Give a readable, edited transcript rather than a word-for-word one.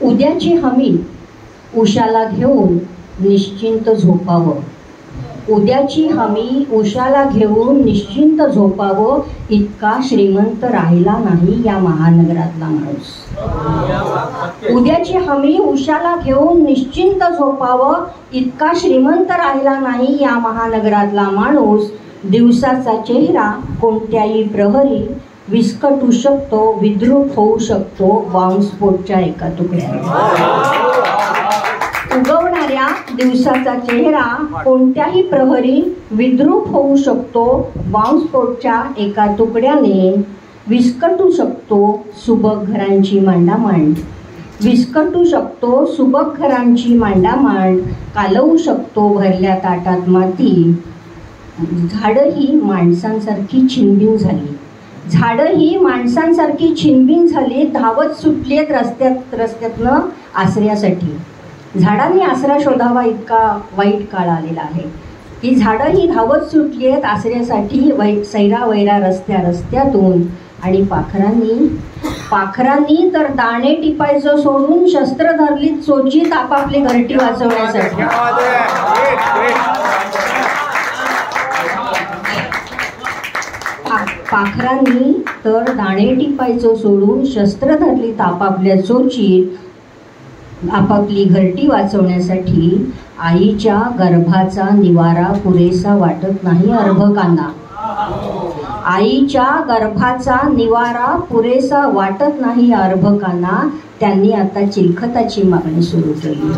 उद्याची हमी उशाला घेऊन निश्चिंत झोपावं. उद्याची हमी उशाला घेऊन निश्चिंत झोपावं. इतका श्रीमंत राहिला नाही या महानगरातला माणूस. उद्याची हमी उशाला घेऊन निश्चिंत झोपावं. इतका श्रीमंत राहिला नाही या महानगरातला माणूस. दिवसाचा चेहरा कोणत्याही प्रहरी विस्कटू शकतो, विद्रूप होऊ शकतो बॉम्बस्फोटच्या एका तुकड्याने. उगवणाऱ्या दिवसाचा चेहरा कोणत्याही प्रहरी विद्रूप होऊ शकतो बॉम्बस्फोटच्या एका तुकड्याने. विस्कटू शकतो सुबक घरांची मांडामांड. विस्कटू शकतो सुबक घरांची मांडामांड. कालवू शकतो भरल्या ताटात माती. झाडं ही माणसांसारखी छिनबिन झाली. झाडं ही माणसांसारखी छिनबिन झाली. धावत सुटलीत रस्त्यातनं आसऱ्यासाठी. झाडांनी आसरा शोधावा इतका वाईट काळ आलेला आहे की झाडं ही धावत सुटली आहेत आसऱ्यासाठी सैरावैरा रस्त्यातून. आणि पाखरांनी तर दाणे टिपायचं सोडून शस्त्र धरलीत चोचीत आपापली घरटी वाचवण्यासाठी. पाखरांनी तर दाणे टिपायचं सोडून शस्त्र धरलीत आपापल्या चोचीत आपापली घरटी वाचवण्यासाठी. आईच्या गर्भाचा निवारा पुरेसा वाटत नाही अर्भकांना. आईच्या गर्भाचा निवारा पुरेसा वाटत नाही अर्भकांना. त्यांनी आता चिलखताची मागणी सुरू केली.